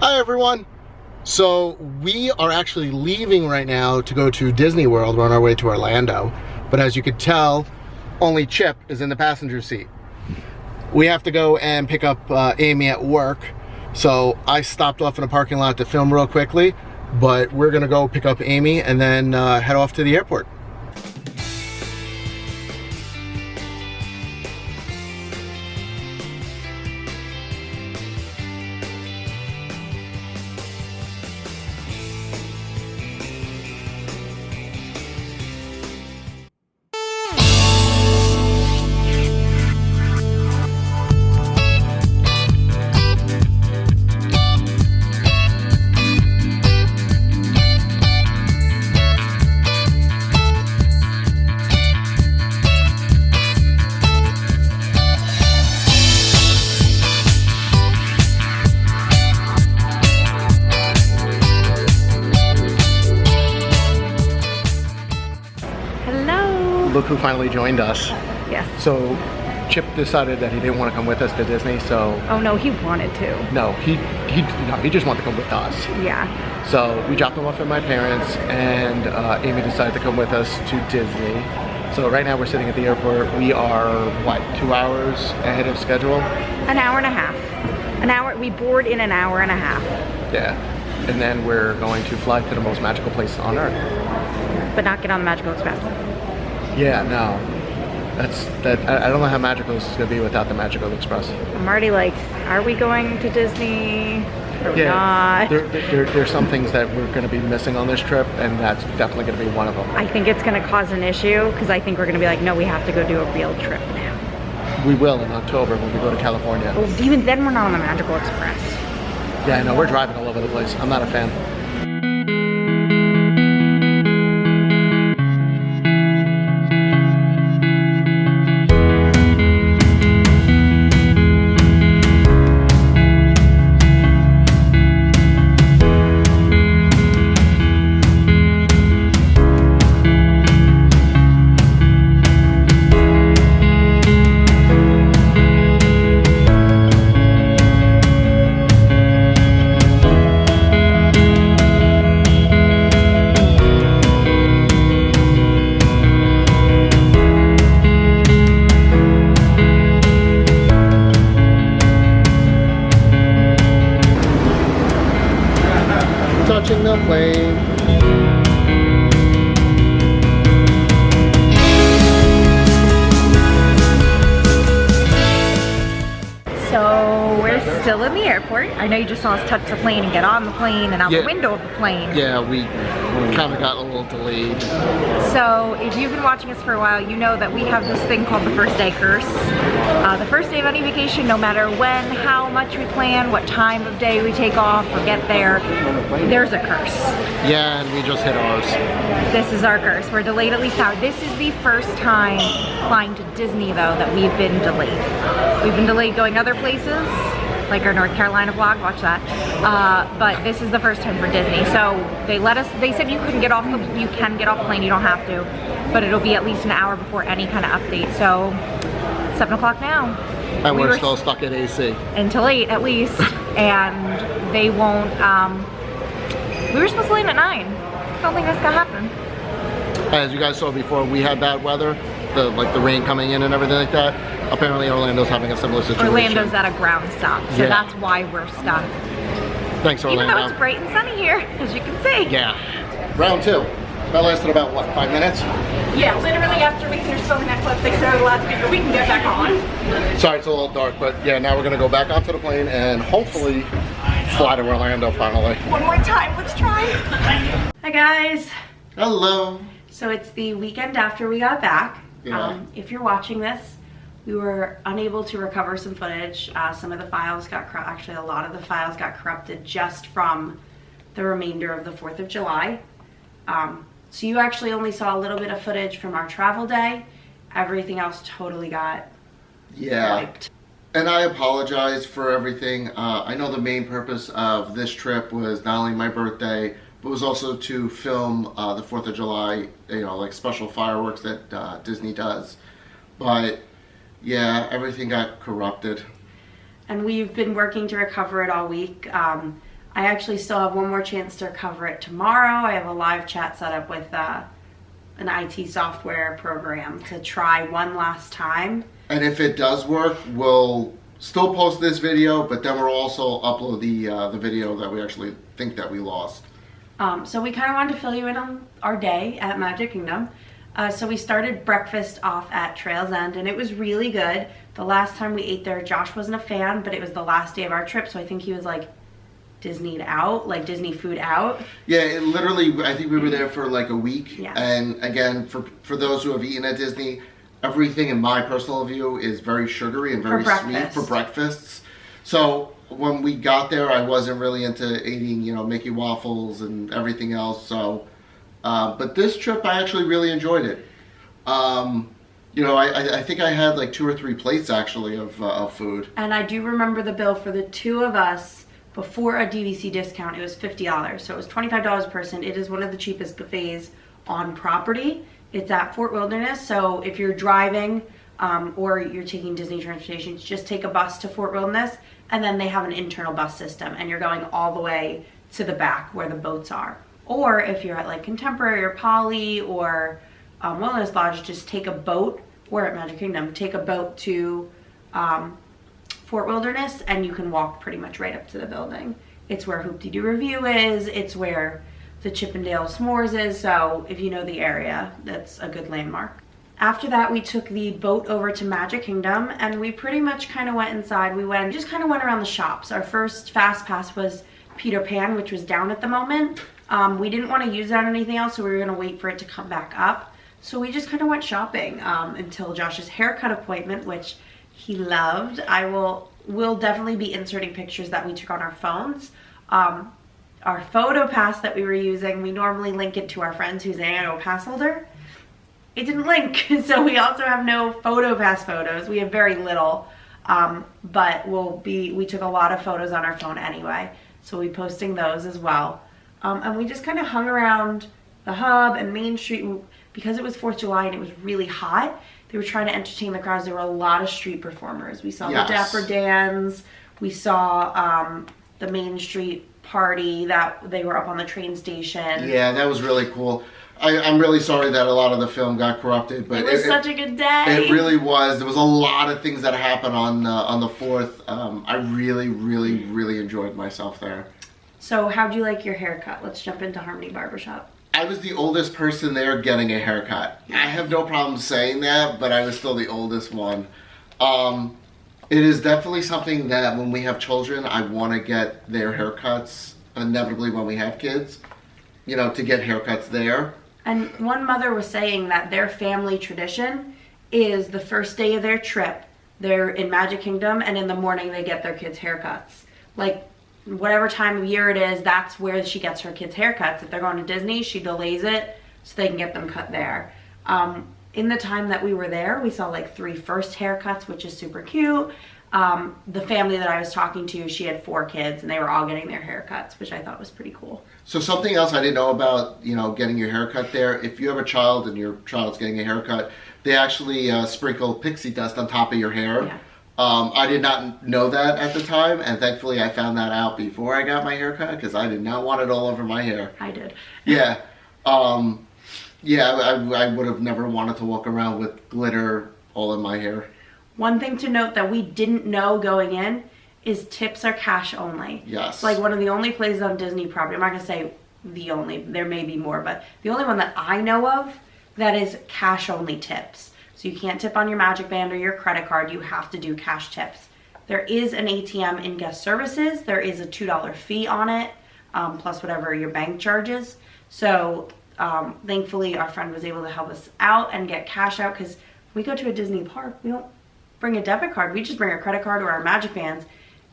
Hi everyone. So we are actually leaving right now to go to Disney World. We're on our way to Orlando. But as you could tell, only Chip is in the passenger seat. We have to go and pick up Amy at work. So I stopped off in a parking lot to film real quickly. But we're gonna go pick up Amy and then head off to the airport. Look who finally joined us. Yes. So Chip decided that he didn't want to come with us to Disney, so... Oh no, he wanted to. No, he just wanted to come with us. Yeah. So we dropped him off at my parents, and Amy decided to come with us to Disney. So right now we're sitting at the airport. We are, what, 2 hours ahead of schedule? An hour and a half. An hour, we board in an hour and a half. Yeah. And then we're going to fly to the most magical place on Earth. But not get on the Magical Express. Yeah, no. I don't know how magical this is going to be without the Magical Express. I'm already like, are we going to Disney? Are we not? There's some things that we're going to be missing on this trip, and that's definitely going to be one of them. I think it's going to cause an issue, because I think we're going to be like, no, we have to go do a real trip now. We will in October when we go to California. Well, even then we're not on the Magical Express. Yeah, I know, we're driving all over the place. I'm not a fan. Touching the plane. So we're still in the airport. I know you just saw us touch the plane and get on the plane and out the window of the plane. Yeah, we kind of got a little delayed. So if you've been watching us for a while, you know that we have this thing called the first day curse. The first day of any vacation, no matter when, how much we plan, what time of day we take off or get there, there's a curse. Yeah, and we just hit ours. This is our curse. We're delayed at least now. This is the first time flying to Disney though that we've been delayed. We've been delayed going other places, like our North Carolina vlog, watch that. But this is the first time for Disney. So they said you can get off the plane, you don't have to, but it'll be at least an hour before any kind of update. So 7 o'clock now. And we're still stuck at AC. Until 8 at least, and they won't, we were supposed to land at 9. I don't think that's gonna happen. As you guys saw before, we had bad weather, like the rain coming in and everything like that. Apparently Orlando's having a similar situation. Orlando's at a ground stop, so that's why we're stuck. Thanks, Orlando. Even though it's bright and sunny here, as you can see. Yeah. Round 2. That lasted about, what, 5 minutes? Yeah, literally after we finished filming that clip, they started the last video, we can get back on. Sorry, it's a little dark, but yeah, now we're gonna go back onto the plane and hopefully fly to Orlando finally. One more time, let's try. Hi guys. Hello. So it's the weekend after we got back. Yeah. If you're watching this, we were unable to recover some footage. Some of the files got actually a lot of the files got corrupted just from the remainder of the 4th of July. So you actually only saw a little bit of footage from our travel day. Everything else totally got wiped. And I apologize for everything. I know the main purpose of this trip was not only my birthday, but was also to film the 4th of July, you know, like special fireworks that Disney does. But yeah, everything got corrupted. And we've been working to recover it all week. I actually still have one more chance to cover it tomorrow. I have a live chat set up with an IT software program to try one last time. And if it does work, we'll still post this video, but then we'll also upload the video that we actually think that we lost. So we kind of wanted to fill you in on our day at Magic Kingdom. So we started breakfast off at Trails End, and it was really good. The last time we ate there, Josh wasn't a fan, but it was the last day of our trip, so I think he was like Disneyed out, like Disney food out. Yeah, it literally, I think we were there for like a week. Yeah. And again, for those who have eaten at Disney, everything in my personal view is very sugary and very sweet for breakfasts. So when we got there, I wasn't really into eating, you know, Mickey waffles and everything else. So, but this trip, I actually really enjoyed it. You know, I think I had like 2 or 3 plates actually of food. And I do remember the bill for the 2 of us. Before a DVC discount, it was $50. So it was $25 a person. It is one of the cheapest buffets on property. It's at Fort Wilderness. So if you're driving or you're taking Disney transportation, just take a bus to Fort Wilderness, and then they have an internal bus system, and you're going all the way to the back where the boats are. Or if you're at like Contemporary or Poly or Wilderness Lodge, just take a boat, or at Magic Kingdom, take a boat to Fort Wilderness, and you can walk pretty much right up to the building. It's where Hoop-Dee-Doo Review is. It's where the Chippendale S'mores is. So if you know the area, that's a good landmark. After that, we took the boat over to Magic Kingdom, and we pretty much kind of went inside. We just kind of went around the shops. Our first Fast Pass was Peter Pan, which was down at the moment. We didn't want to use that on anything else, so we were going to wait for it to come back up. So we just kind of went shopping until Josh's haircut appointment, which he loved. We'll definitely be inserting pictures that we took on our phones. Our photo pass that we were using, we normally link it to our friends who's an annual pass holder. It didn't link, so we also have no photo pass photos. We have very little, but we took a lot of photos on our phone anyway, so we'll be posting those as well. And we just kind of hung around the hub and Main Street. Because it was 4th of July and it was really hot, they were trying to entertain the crowds. There were a lot of street performers. We saw the Dapper Dans. We saw the Main Street party that they were up on the train station. Yeah, that was really cool. I'm really sorry that a lot of the film got corrupted, but it was such a good day. It really was. There was a lot of things that happened on the 4th. I really enjoyed myself there. So how'd you like your haircut? Let's jump into Harmony Barbershop. I was the oldest person there getting a haircut. I have no problem saying that, but I was still the oldest one. It is definitely something that when we have children, I want to get their haircuts, inevitably when we have kids, you know, to get haircuts there. And one mother was saying that their family tradition is the first day of their trip, they're in Magic Kingdom, and in the morning they get their kids' haircuts. Like, whatever time of year it is, that's where she gets her kids' haircuts. If they're going to Disney, she delays it so they can get them cut there. In the time that we were there, we saw like 3 first haircuts, which is super cute. The family that I was talking to, she had 4 kids and they were all getting their haircuts, which I thought was pretty cool. So something else I didn't know about, you know, getting your haircut there, if you have a child and your child's getting a haircut, they actually sprinkle pixie dust on top of your hair. Yeah. I did not know that at the time, and thankfully I found that out before I got my haircut because I did not want it all over my hair. I did. Yeah. Yeah, I would have never wanted to walk around with glitter all in my hair. One thing to note that we didn't know going in is tips are cash only. Yes. Like one of the only places on Disney property, I'm not going to say the only, there may be more, but the only one that I know of that is cash only tips. So you can't tip on your Magic Band or your credit card. You have to do cash tips. There is an ATM in guest services. There is a $2 fee on it, plus whatever your bank charges. So thankfully our friend was able to help us out and get cash out, because we go to a Disney park, we don't bring a debit card. We just bring our credit card or our Magic Bands.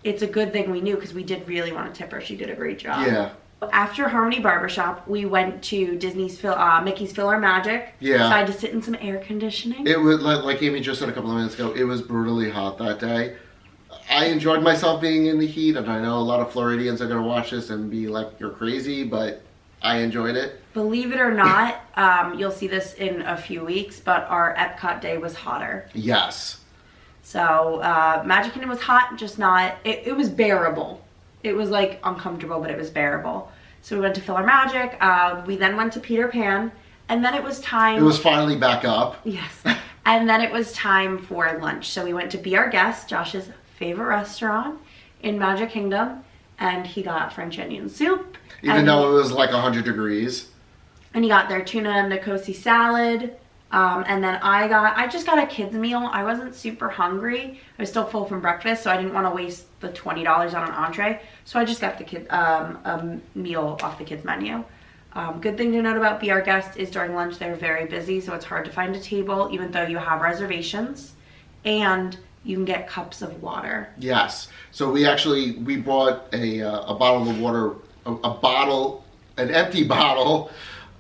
It's a good thing we knew, because we did really want to tip her. She did a great job. Yeah. After Harmony Barbershop, we went to Disney's Mickey's Philharmagic. Yeah. Decided to sit in some air conditioning. It was, like Amy just said a couple of minutes ago, it was brutally hot that day. I enjoyed myself being in the heat, and I know a lot of Floridians are going to watch this and be like, you're crazy, but I enjoyed it. Believe it or not, You'll see this in a few weeks, but our Epcot day was hotter. Yes. So Magic Kingdom was hot, just not, it was bearable. It was like uncomfortable, but it was bearable. So we went to Filler Magic. We then went to Peter Pan, and then it was time. It was finally back up. Yes. And then it was time for lunch. So we went to Be Our Guest, Josh's favorite restaurant in Magic Kingdom, and he got French onion soup. Even though it was like 100 degrees. And he got their tuna and Nikosi salad. And then I just got a kid's meal. I wasn't super hungry. I was still full from breakfast, so I didn't want to waste the $20 on an entree. So I just got the kid a meal off the kids menu. Good thing to note about Be Our Guest is during lunch they're very busy, so it's hard to find a table even though you have reservations, and you can get cups of water. Yes. So we bought a bottle of water, an empty bottle.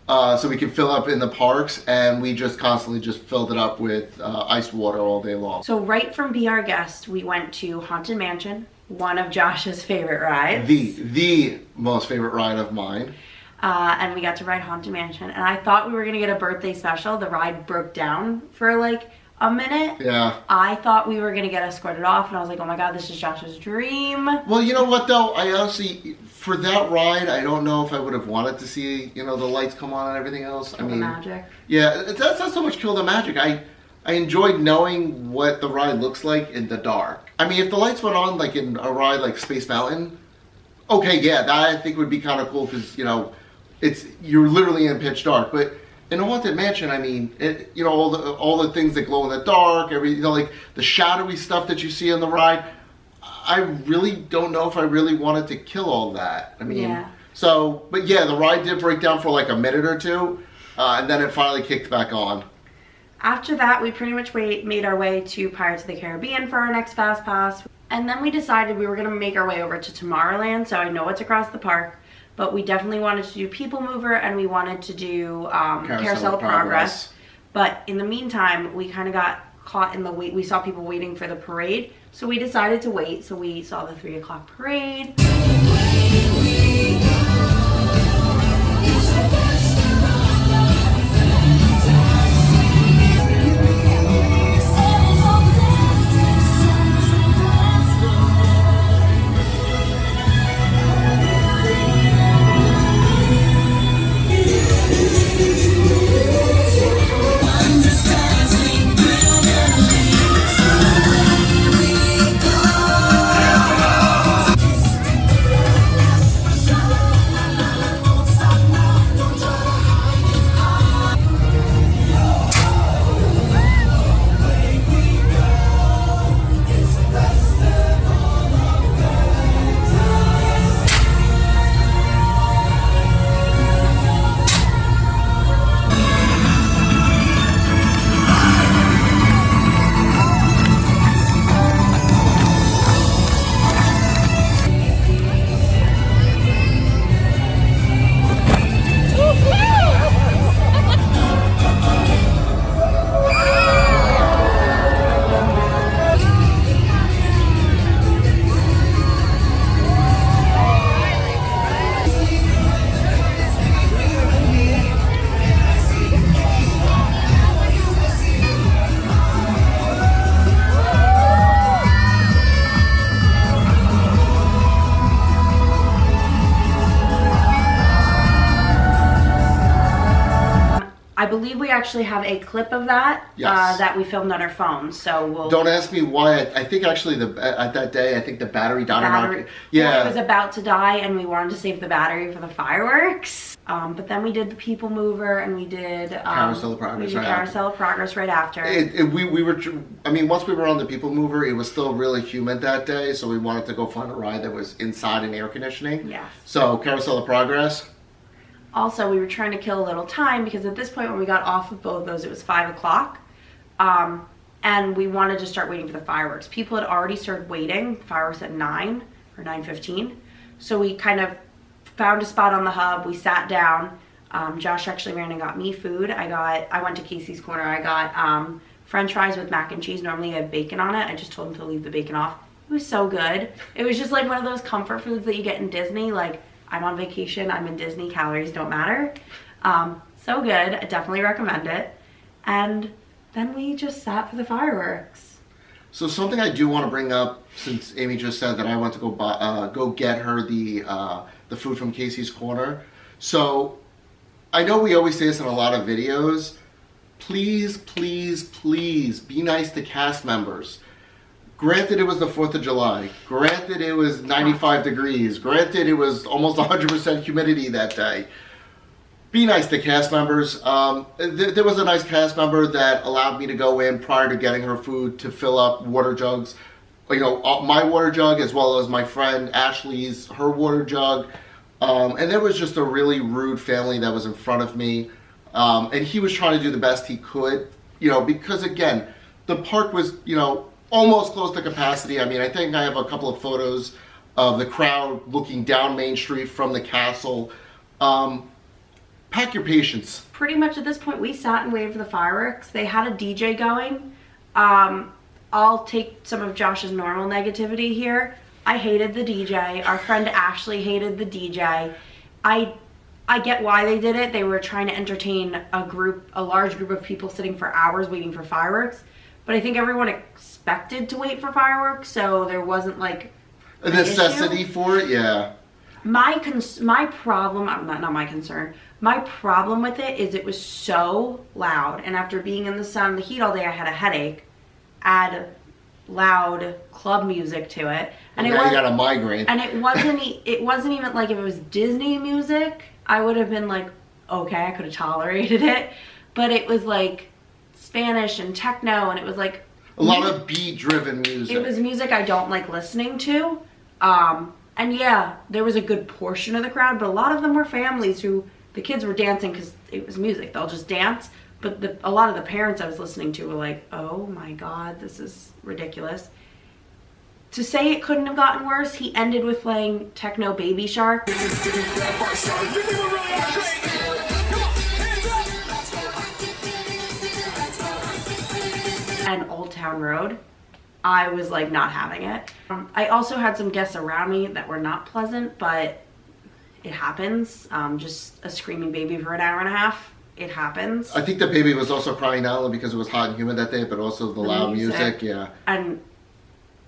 So we can fill up in the parks, and we just constantly just filled it up with iced water all day long. So right from Be Our Guest, we went to Haunted Mansion, one of Josh's favorite rides. The most favorite ride of mine. And we got to ride Haunted Mansion, and I thought we were gonna get a birthday special. The ride broke down for like a minute. Yeah. I thought we were gonna get escorted off, and I was like, oh my god, this is Josh's dream. Well, you know what though? I honestly, for that ride, I don't know if I would have wanted to see, the lights come on and everything else. Kill the magic. Yeah, that's not so much kill the magic. I enjoyed knowing what the ride looks like in the dark. I mean, if the lights went on like in a ride like Space Mountain, okay, yeah, that I think would be kind of cool because, you're literally in pitch dark. But in a Haunted Mansion, I mean, all the things that glow in the dark, like the shadowy stuff that you see on the ride, I really don't know if I really wanted to kill all that. I mean, yeah. So, but yeah, the ride did break down for like a minute or two, and then it finally kicked back on. After that, we pretty much made our way to Pirates of the Caribbean for our next Fast Pass. And then we decided we were gonna make our way over to Tomorrowland, so I know it's across the park, but we definitely wanted to do People Mover, and we wanted to do Carousel of Progress. But in the meantime, we kind of got caught in the wait. We saw people waiting for the parade, so we decided to wait. So we saw the 3 o'clock parade. I believe we actually have a clip of that that we filmed on our phones. So we'll. Don't ask me why. I think actually at that day, I think the battery died. Yeah, well, it was about to die, and we wanted to save the battery for the fireworks. But then we did the People Mover, and we did Carousel of Progress. Carousel of Progress right after. We were. I mean, once we were on the People Mover, it was still really humid that day, so we wanted to go find a ride that was inside and air conditioning. Yes. So Carousel of Progress. Also, we were trying to kill a little time because at this point when we got off of both of those, it was 5 o'clock. And we wanted to start waiting for the fireworks. People had already started waiting, fireworks at 9 or 9:15. So we kind of found a spot on the hub, we sat down. Josh actually ran and got me food. I went to Casey's Corner, I got French fries with mac and cheese. Normally they have bacon on it. I just told him to leave the bacon off. It was so good. It was just like one of those comfort foods that you get in Disney, like I'm on vacation, I'm in Disney, calories don't matter. So good, I definitely recommend it. And then we just sat for the fireworks. So something I do want to bring up, since Amy just said that I went to go get her the food from Casey's Corner. So I know we always say this in a lot of videos. Please, please, please be nice to cast members. Granted, it was the 4th of July. Granted, it was 95 degrees. Granted, it was almost 100% humidity that day. Be nice to cast members. There was a nice cast member that allowed me to go in prior to getting her food to fill up water jugs. You know, my water jug as well as my friend Ashley's, her water jug. And there was just a really rude family that was in front of me. And he was trying to do the best he could, you know, because again, the park was, you know, almost close to capacity. I mean, I think I have a couple of photos of the crowd looking down Main Street from the castle. Pack your patience. Pretty much at this point, we sat and waited for the fireworks. They had a DJ going. I'll take some of Josh's normal negativity here. I hated the DJ. Our friend Ashley hated the DJ. I get why they did it. They were trying to entertain a large group of people sitting for hours waiting for fireworks. But I think everyone expected to wait for fireworks, so there wasn't like a necessity for it. Yeah. My problem, not my concern. My problem with it is it was so loud, and after being in the sun, the heat all day, I had a headache. Add loud club music to it, and now you got a migraine. And it wasn't even like if it was Disney music, I would have been like, okay, I could have tolerated it. But it was like Spanish and techno, and it was like a lot of beat-driven music. It was music I don't like listening to. And yeah, there was a good portion of the crowd, but a lot of them were families who the kids were dancing because it was music. They'll just dance. But a lot of the parents I was listening to were like, oh my God, this is ridiculous. To say it couldn't have gotten worse, he ended with playing techno Baby Shark. And Old Town Road. I was like not having it. I also had some guests around me that were not pleasant, but it happens. Just a screaming baby for an hour and a half. It happens. I think the baby was also crying not only because it was hot and humid that day, but also the loud music. Yeah. And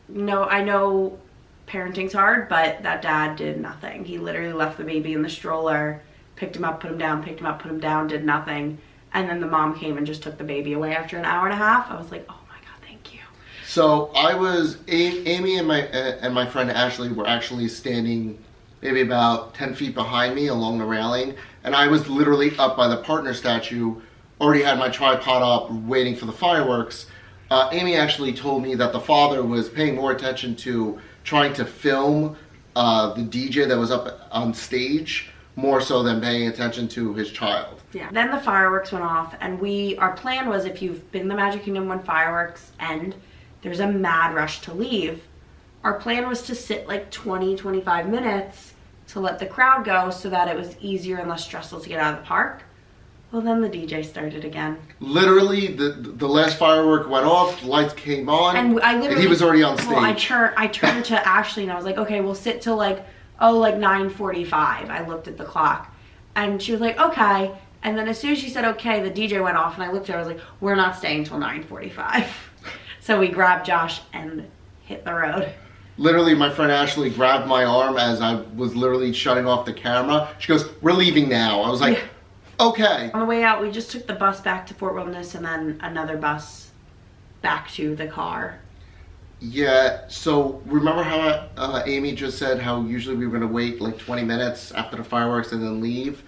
no, I know parenting's hard, but that dad did nothing. He literally left the baby in the stroller, picked him up, put him down, picked him up, put him down, did nothing. And then the mom came and just took the baby away after an hour and a half. I was like, oh my God, thank you. So I was, Amy and my friend Ashley were actually standing maybe about 10 feet behind me along the railing. And I was literally up by the partner statue, already had my tripod up, waiting for the fireworks. Amy actually told me that the father was paying more attention to trying to film the DJ that was up on stage, more so than paying attention to his child. Yeah. Then the fireworks went off, and our plan was, if you've been in the Magic Kingdom when fireworks end, there's a mad rush to leave. Our plan was to sit like 20-25 minutes to let the crowd go so that it was easier and less stressful to get out of the park. Well, then the DJ started again. Literally, the last firework went off, the lights came on, and he was already on stage. Well, I turned to Ashley and I was like, okay, we'll sit till like 9:45. I looked at the clock. And she was like, okay. And then as soon as she said okay, the DJ went off, and I looked at her, I was like, we're not staying till 9:45. So we grabbed Josh and hit the road. Literally, my friend Ashley grabbed my arm as I was literally shutting off the camera. She goes, we're leaving now. I was like, okay. On the way out, we just took the bus back to Fort Wilderness and then another bus back to the car. Yeah, so remember how Amy just said how usually we were going to wait like 20 minutes after the fireworks and then leave?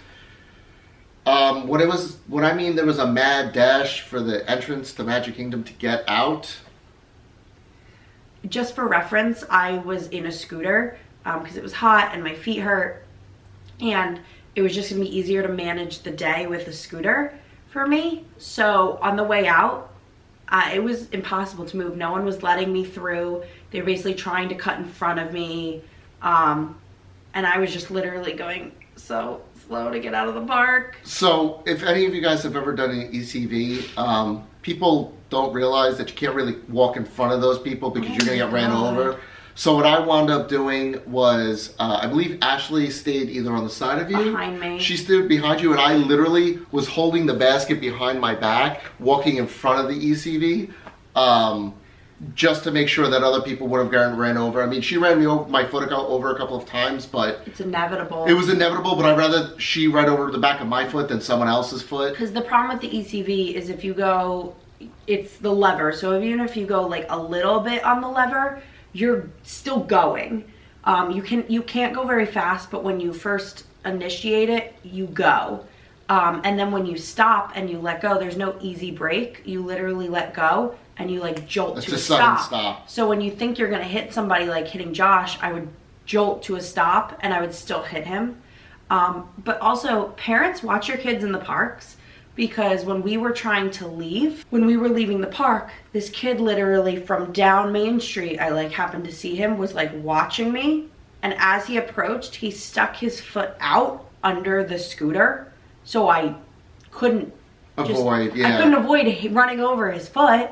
What I mean there was a mad dash for the entrance to Magic Kingdom to get out. Just for reference, I was in a scooter because it was hot and my feet hurt, and it was just gonna be easier to manage the day with a scooter for me. So on the way out, it was impossible to move. No one was letting me through. They were basically trying to cut in front of me, and I was just literally going so slow to get out of the park. So if any of you guys have ever done an ECV, people don't realize that you can't really walk in front of those people because you're gonna get ran over. So what I wound up doing was, I believe Ashley stayed either on the side of you. Behind me. She stood behind you, and I literally was holding the basket behind my back, walking in front of the ECV. just to make sure that other people would have gotten ran over. I mean, she ran me over, my foot over a couple of times, but it's inevitable. It was inevitable, but I'd rather she ride over the back of my foot than someone else's foot. Because the problem with the ECV is if you go, it's the lever. So even if you go like a little bit on the lever, you're still going. You can't go very fast, but when you first initiate it, you go. And then when you stop and you let go, there's no easy brake. You literally let go and you like jolt to a stop. So when you think you're gonna hit somebody, like hitting Josh, I would jolt to a stop and I would still hit him. But also, parents, watch your kids in the parks, because when we were trying to leave, when we were leaving the park, this kid literally from down Main Street, I like happened to see him, was like watching me. And as he approached, he stuck his foot out under the scooter. So I couldn't avoid running over his foot.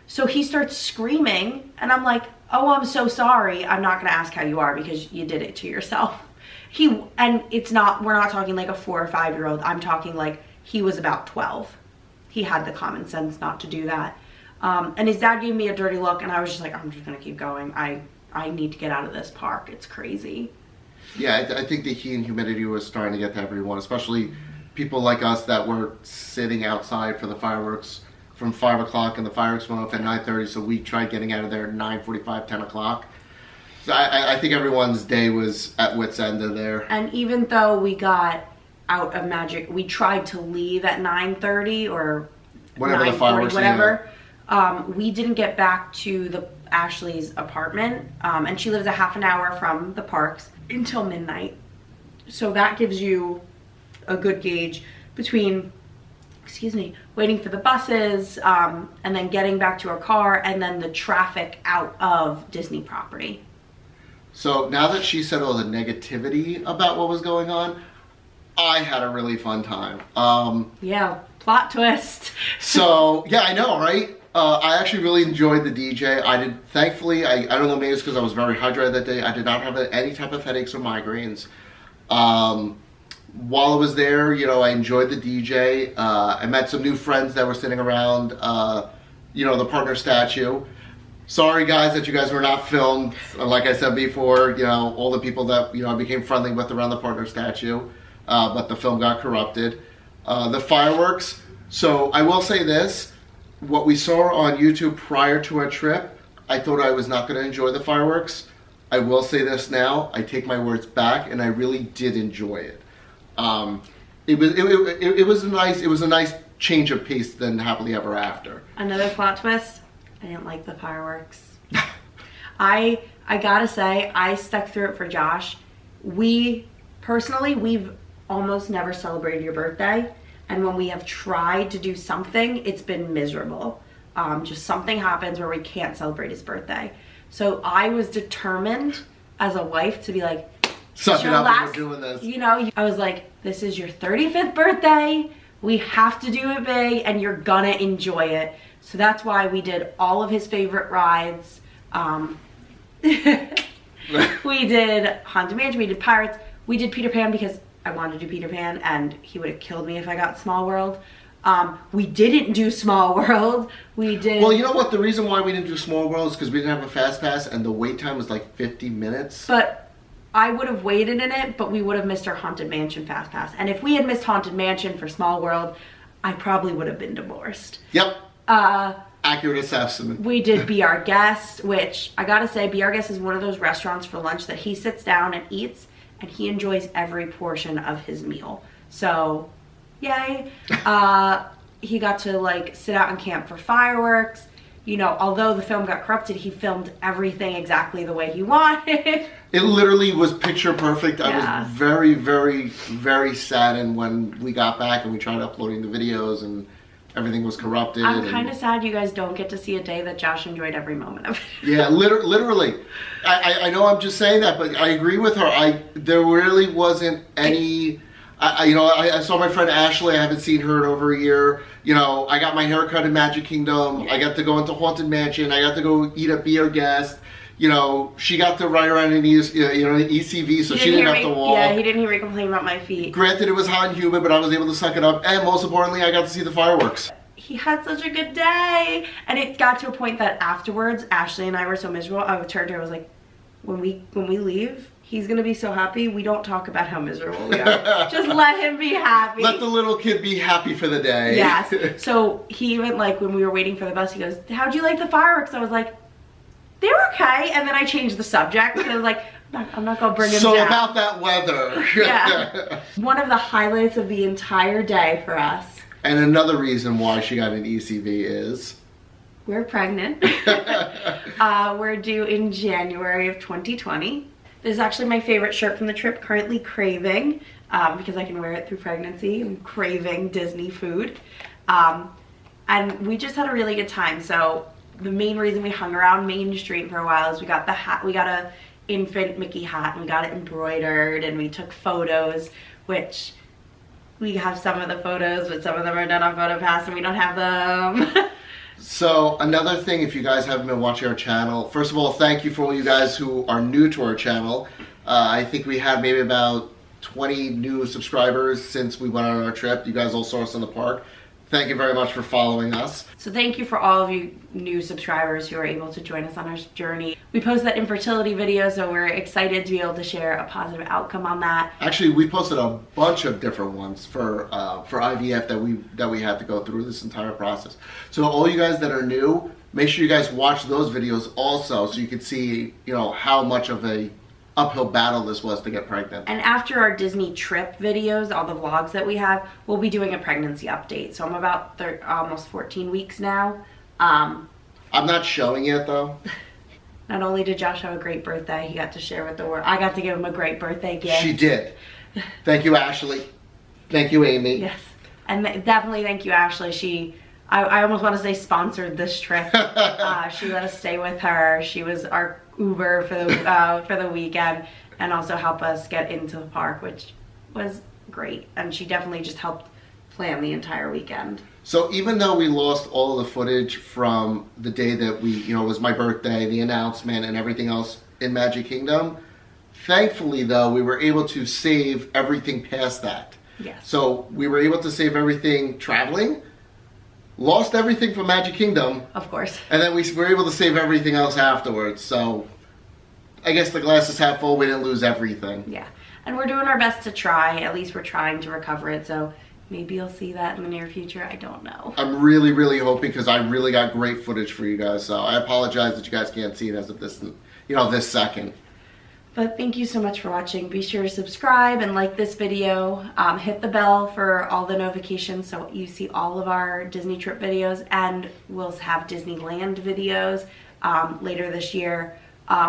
So he starts screaming and I'm like, oh, I'm so sorry. I'm not gonna ask how you are because you did it to yourself. And we're not talking like a 4 or 5 year old. I'm talking like he was about 12. He had the common sense not to do that. And his dad gave me a dirty look and I was just like, I'm just gonna keep going. I need to get out of this park. It's crazy. Yeah, I think the heat and humidity was starting to get to everyone, especially people like us that were sitting outside for the fireworks from 5 o'clock, and the fireworks went off at 9:30, so we tried getting out of there at 9:45, 10 o'clock. So I think everyone's day was at wit's end of there. And even though we got out of Magic, we tried to leave at 9:30 or whatever the fireworks, whatever. We didn't get back to Ashley's apartment, and she lives a half an hour from the parks, until midnight. So that gives you a good gauge between, waiting for the buses, and then getting back to our car, and then the traffic out of Disney property. So now that she said all the negativity about what was going on, I had a really fun time. Yeah, plot twist. So, yeah, I know, right? I actually really enjoyed the DJ. Thankfully, I don't know, maybe it's because I was very hydrated that day. I did not have any type of headaches or migraines. While I was there, I enjoyed the DJ. I met some new friends that were sitting around, the partner statue. Sorry, guys, that you guys were not filmed. Like I said before, all the people that, I became friendly with around the partner statue, but the film got corrupted. The fireworks. So I will say this. What we saw on YouTube prior to our trip, I thought I was not going to enjoy the fireworks. I will say this now. I take my words back, and I really did enjoy it. It was a nice change of pace than Happily Ever After. Another plot twist. I didn't like the fireworks. I gotta say, I stuck through it for Josh. We've almost never celebrated your birthday. And when we have tried to do something, it's been miserable. Just something happens where we can't celebrate his birthday. So I was determined as a wife to be like, suck it up, we're doing this. I was like, this is your 35th birthday. We have to do it big and you're gonna enjoy it. So that's why we did all of his favorite rides. We did Haunted Mansion, we did Pirates, we did Peter Pan because I wanted to do Peter Pan and he would have killed me if I got Small World. We didn't do Small World. We did. Well, you know what? The reason why we didn't do Small World is because we didn't have a fast pass and the wait time was like 50 minutes. But I would have waited in it, but we would have missed our Haunted Mansion fast pass. And if we had missed Haunted Mansion for Small World, I probably would have been divorced. Yep. Accurate assessment. We did Be Our Guest, which I gotta say, Be Our Guest is one of those restaurants for lunch that he sits down and eats, and he enjoys every portion of his meal. So, yay. He got to like sit out and camp for fireworks. Although the film got corrupted, he filmed everything exactly the way he wanted. It literally was picture perfect. Yeah. I was very, very, very saddened when we got back and we tried uploading the videos and everything was corrupted. I'm kind of sad you guys don't get to see a day that Josh enjoyed every moment of it. Yeah, literally. I know I'm just saying that, but I agree with her. There really wasn't any... I saw my friend Ashley. I haven't seen her in over a year. I got my hair cut in Magic Kingdom. Yeah. I got to go into Haunted Mansion. I got to go eat at Be Our Guest. She got to ride around in ECV, so she didn't have to walk. Yeah, he didn't hear me complain about my feet. Granted, it was hot and humid, but I was able to suck it up. And most importantly, I got to see the fireworks. he had such a good day. And it got to a point that afterwards, Ashley and I were so miserable. I turned to her, I was like, when we leave, he's gonna be so happy. We don't talk about how miserable we are. Just let him be happy. Let the little kid be happy for the day. Yes. So he even, like, when we were waiting for the bus, he goes, how'd you like the fireworks? I was like, they were okay. And then I changed the subject because I was like, I'm not gonna bring him down. So about that weather. Yeah. One of the highlights of the entire day for us. And another reason why she got an ECV is... We're pregnant. We're due in January of 2020. This is actually my favorite shirt from the trip, currently craving, because I can wear it through pregnancy. I'm craving Disney food. And we just had a really good time. So the main reason we hung around Main Street for a while is we got the hat, we got a infant Mickey hat, and we got it embroidered, and we took photos, which we have some of the photos, but some of them are done on PhotoPass and we don't have them. So another thing, if you guys haven't been watching our channel, first of all, thank you for all you guys who are new to our channel. I think we had maybe about 20 new subscribers since we went on our trip. You guys all saw us in the park. Thank you very much for following us. So thank you for all of you new subscribers who are able to join us on our journey. We posted that infertility video, so we're excited to be able to share a positive outcome on that. Actually, we posted a bunch of different ones for IVF that we had to go through this entire process. So all you guys that are new, make sure you guys watch those videos also, so you can see, you know, how much of a uphill battle this was to get pregnant. And after our Disney trip videos, all the vlogs that we have, we'll be doing a pregnancy update. So I'm about almost 14 weeks now. I'm not showing it though. Not only did Josh have a great birthday, he got to share with the world. I got to give him a great birthday gift. She did. Thank you, Ashley. Thank you, Amy. Yes. And definitely thank you, Ashley. I almost want to say sponsored this trip. She let us stay with her. She was our Uber for the weekend, and also help us get into the park, which was great. And she definitely just helped plan the entire weekend. So even though we lost all the footage from the day that it was my birthday, the announcement and everything else in Magic Kingdom, thankfully though, we were able to save everything past that. Yes. So we were able to save everything traveling, lost everything from Magic Kingdom. Of course. And then we were able to save everything else afterwards. So I guess the glass is half full. We didn't lose everything. Yeah. And we're doing our best to try. At least we're trying to recover it. So maybe you'll see that in the near future. I don't know. I'm really, really hoping, because I really got great footage for you guys. So I apologize that you guys can't see it as of this, this second. But thank you so much for watching. Be sure to subscribe and like this video. Hit the bell for all the notifications so you see all of our Disney trip videos, and we'll have Disneyland videos later this year.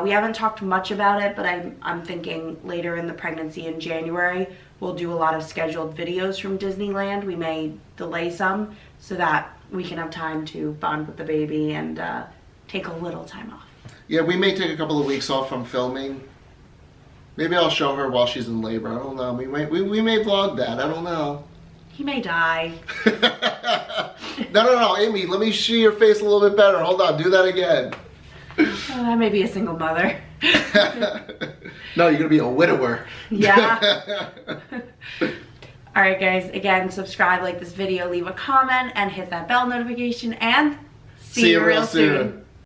We haven't talked much about it, but I'm thinking later in the pregnancy in January, we'll do a lot of scheduled videos from Disneyland. We may delay some so that we can have time to bond with the baby and take a little time off. Yeah, we may take a couple of weeks off from filming. Maybe I'll show her while she's in labor. I don't know. We may vlog that. I don't know. He may die. No, Amy, let me see your face a little bit better. Hold on, do that again. I may be a single mother. No, you're gonna be a widower. Yeah. Alright guys, again, subscribe, like this video, leave a comment, and hit that bell notification, and see you real soon.